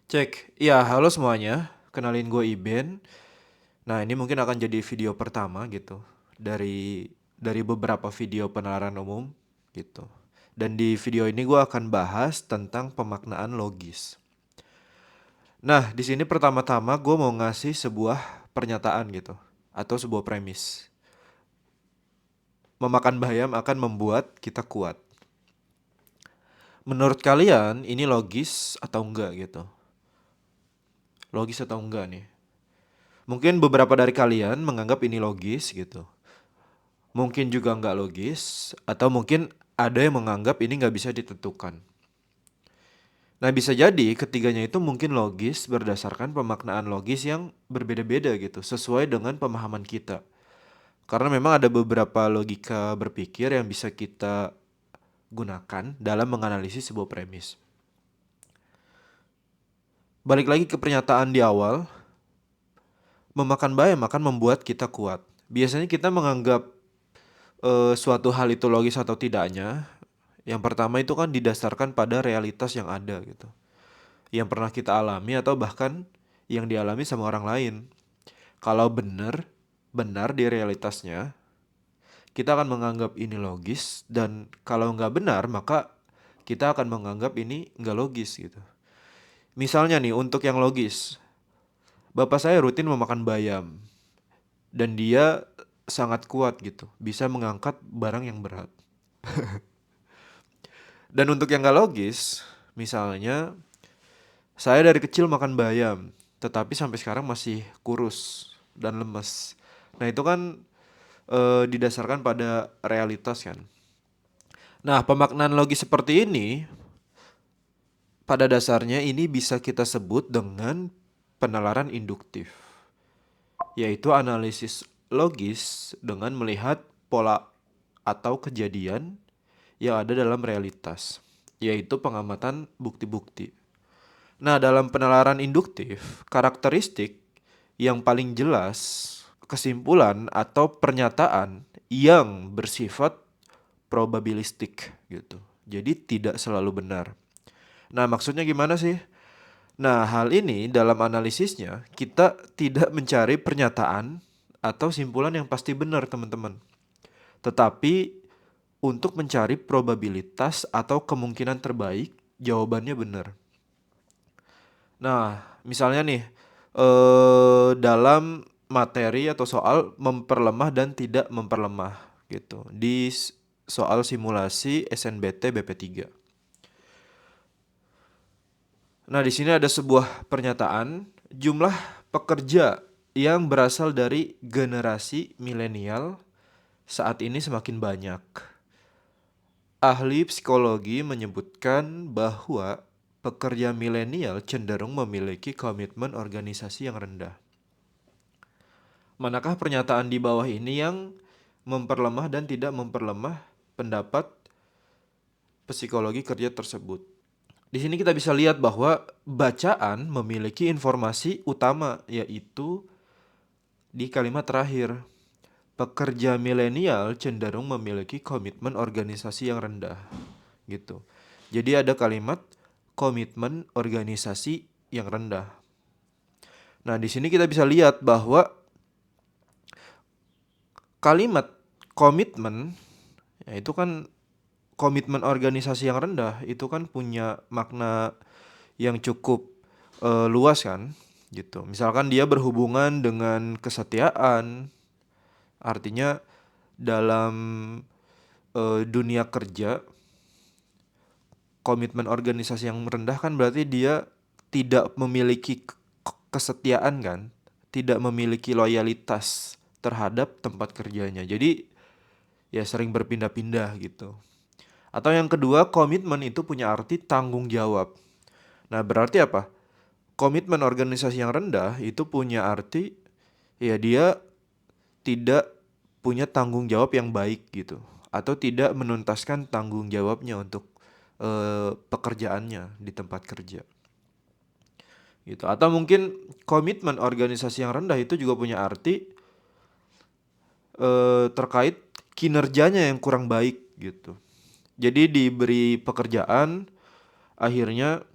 Cek, ya halo semuanya, kenalin gue Iben. Nah ini mungkin akan jadi video pertama gitu dari beberapa video penalaran umum gitu. Dan di video ini gue akan bahas tentang pemaknaan logis. Nah di sini pertama-tama gue mau ngasih sebuah pernyataan gitu atau sebuah premis. Memakan bayam akan membuat kita kuat. Menurut kalian ini logis atau enggak gitu? Logis atau enggak nih? Mungkin beberapa dari kalian menganggap ini logis gitu. Mungkin juga nggak logis, atau mungkin ada yang menganggap ini nggak bisa ditentukan. Nah bisa jadi ketiganya itu mungkin logis berdasarkan pemaknaan logis yang berbeda-beda gitu, sesuai dengan pemahaman kita. Karena memang ada beberapa logika berpikir yang bisa kita gunakan dalam menganalisis sebuah premis. Balik lagi ke pernyataan di awal, memakan bayam akan membuat kita kuat. Biasanya kita menganggap suatu hal itu logis atau tidaknya. Yang pertama itu kan didasarkan pada realitas yang ada gitu. Yang pernah kita alami atau bahkan yang dialami sama orang lain. Kalau benar di realitasnya, kita akan menganggap ini logis, dan kalau nggak benar maka kita akan menganggap ini nggak logis gitu. Misalnya nih untuk yang logis, bapak saya rutin memakan bayam dan dia sangat kuat gitu, bisa mengangkat barang yang berat. Dan untuk yang nggak logis, misalnya saya dari kecil makan bayam, tetapi sampai sekarang masih kurus dan lemes. Nah itu kan didasarkan pada realitas kan. Nah pemaknaan logis seperti ini, pada dasarnya ini bisa kita sebut dengan penalaran induktif. Yaitu analisis logis dengan melihat pola atau kejadian yang ada dalam realitas. Yaitu pengamatan bukti-bukti. Nah, dalam penalaran induktif, karakteristik yang paling jelas, kesimpulan atau pernyataan yang bersifat probabilistik gitu. Jadi tidak selalu benar. Nah, maksudnya gimana sih? Nah, hal ini dalam analisisnya kita tidak mencari pernyataan atau simpulan yang pasti benar, teman-teman. Tetapi untuk mencari probabilitas atau kemungkinan terbaik jawabannya benar. Nah, misalnya nih, dalam materi atau soal memperlemah dan tidak memperlemah gitu di soal simulasi SNBT BP3. Nah, di sini ada sebuah pernyataan, jumlah pekerja yang berasal dari generasi milenial saat ini semakin banyak. Ahli psikologi menyebutkan bahwa pekerja milenial cenderung memiliki komitmen organisasi yang rendah. Manakah pernyataan di bawah ini yang memperlemah dan tidak memperlemah pendapat psikologi kerja tersebut? Di sini kita bisa lihat bahwa bacaan memiliki informasi utama, yaitu di kalimat terakhir. Pekerja milenial cenderung memiliki komitmen organisasi yang rendah. Gitu. Jadi ada kalimat komitmen organisasi yang rendah. Nah, di sini kita bisa lihat bahwa kalimat komitmen, ya itu kan komitmen organisasi yang rendah itu kan punya makna yang cukup luas kan gitu. Misalkan dia berhubungan dengan kesetiaan, artinya dalam dunia kerja komitmen organisasi yang rendah kan berarti dia tidak memiliki kesetiaan kan, tidak memiliki loyalitas terhadap tempat kerjanya. Jadi ya sering berpindah-pindah gitu. Atau yang kedua, komitmen itu punya arti tanggung jawab. Nah, berarti apa? Komitmen organisasi yang rendah itu punya arti ya dia tidak punya tanggung jawab yang baik gitu, atau tidak menuntaskan tanggung jawabnya untuk pekerjaannya di tempat kerja. Gitu. Atau mungkin komitmen organisasi yang rendah itu juga punya arti terkait kinerjanya yang kurang baik gitu. Jadi diberi pekerjaan, akhirnya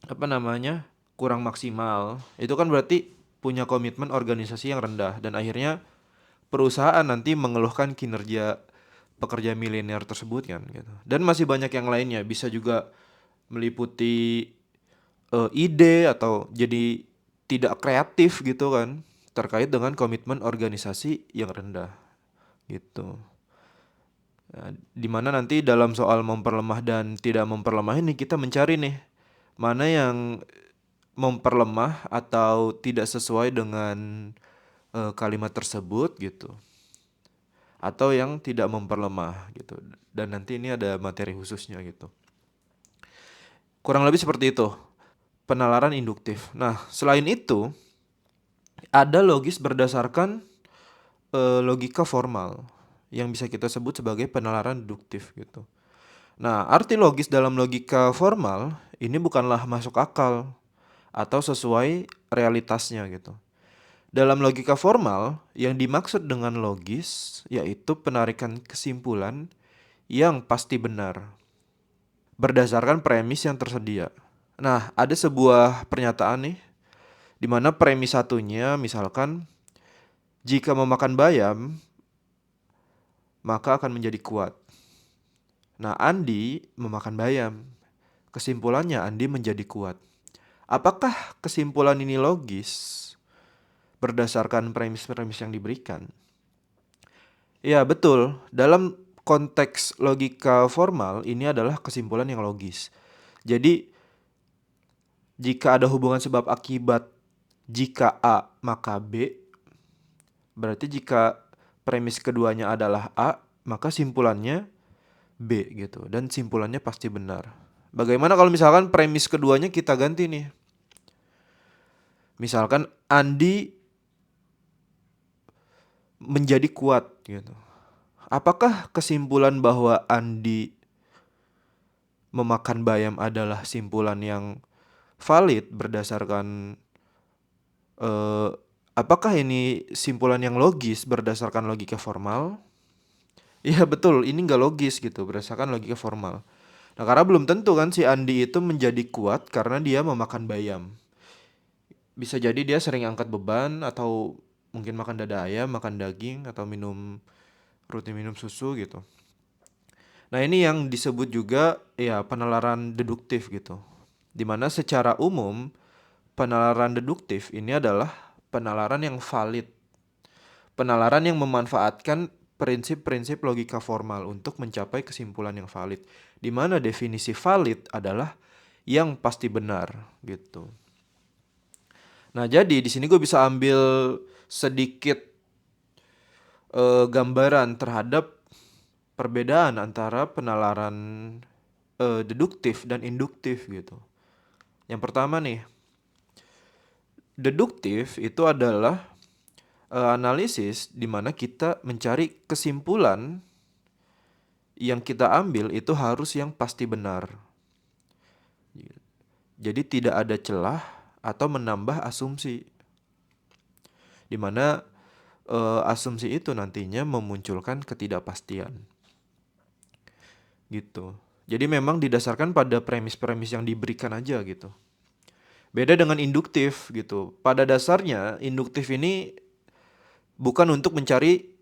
apa namanya? kurang maksimal, itu kan berarti punya komitmen organisasi yang rendah dan akhirnya perusahaan nanti mengeluhkan kinerja pekerja milenial tersebut kan gitu. Dan masih banyak yang lainnya, bisa juga meliputi ide atau jadi tidak kreatif gitu kan terkait dengan komitmen organisasi yang rendah gitu. Nah, dimana nanti dalam soal memperlemah dan tidak memperlemah ini kita mencari nih mana yang memperlemah atau tidak sesuai dengan kalimat tersebut gitu, atau yang tidak memperlemah gitu. Dan nanti ini ada materi khususnya gitu. Kurang lebih seperti itu penalaran induktif. Nah, selain itu ada logis berdasarkan logika formal yang bisa kita sebut sebagai penalaran deduktif gitu. Nah, arti logis dalam logika formal ini bukanlah masuk akal atau sesuai realitasnya gitu. Dalam logika formal, yang dimaksud dengan logis yaitu penarikan kesimpulan yang pasti benar berdasarkan premis yang tersedia. Nah, ada sebuah pernyataan nih di mana premis satunya misalkan jika memakan bayam maka akan menjadi kuat. Nah, Andi memakan bayam. Kesimpulannya Andi menjadi kuat. Apakah kesimpulan ini logis berdasarkan premis-premis yang diberikan? Ya, betul. Dalam konteks logika formal, ini adalah kesimpulan yang logis. Jadi, jika ada hubungan sebab akibat, jika A maka B, berarti jika premis keduanya adalah A, maka simpulannya B gitu. Dan simpulannya pasti benar. Bagaimana kalau misalkan premis keduanya kita ganti nih? Misalkan Andi menjadi kuat gitu. Apakah kesimpulan bahwa Andi memakan bayam adalah simpulan yang valid berdasarkan eh, apakah ini simpulan yang logis berdasarkan logika formal? Iya betul, ini nggak logis gitu berdasarkan logika formal. Nah karena belum tentu kan si Andi itu menjadi kuat karena dia memakan bayam. Bisa jadi dia sering angkat beban atau mungkin makan dada ayam, makan daging atau rutin minum susu gitu. Nah, ini yang disebut juga ya penalaran deduktif gitu. Dimana secara umum penalaran deduktif ini adalah penalaran yang valid. Penalaran yang memanfaatkan prinsip-prinsip logika formal untuk mencapai kesimpulan yang valid. Dimana definisi valid adalah yang pasti benar gitu. Nah, jadi di sini gue bisa ambil sedikit gambaran terhadap perbedaan antara penalaran deduktif dan induktif gitu. Yang pertama nih, deduktif itu adalah analisis di mana kita mencari kesimpulan yang kita ambil itu harus yang pasti benar. Jadi tidak ada celah atau menambah asumsi. Di mana asumsi itu nantinya memunculkan ketidakpastian. Gitu. Jadi memang didasarkan pada premis-premis yang diberikan aja gitu. Beda dengan induktif gitu. Pada dasarnya induktif ini bukan untuk mencari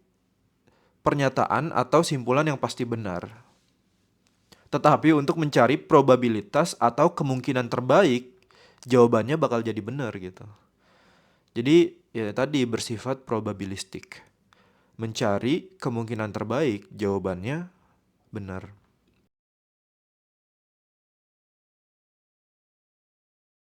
pernyataan atau simpulan yang pasti benar, tetapi untuk mencari probabilitas atau kemungkinan terbaik jawabannya bakal jadi benar gitu. Jadi ya tadi bersifat probabilistik. Mencari kemungkinan terbaik jawabannya benar.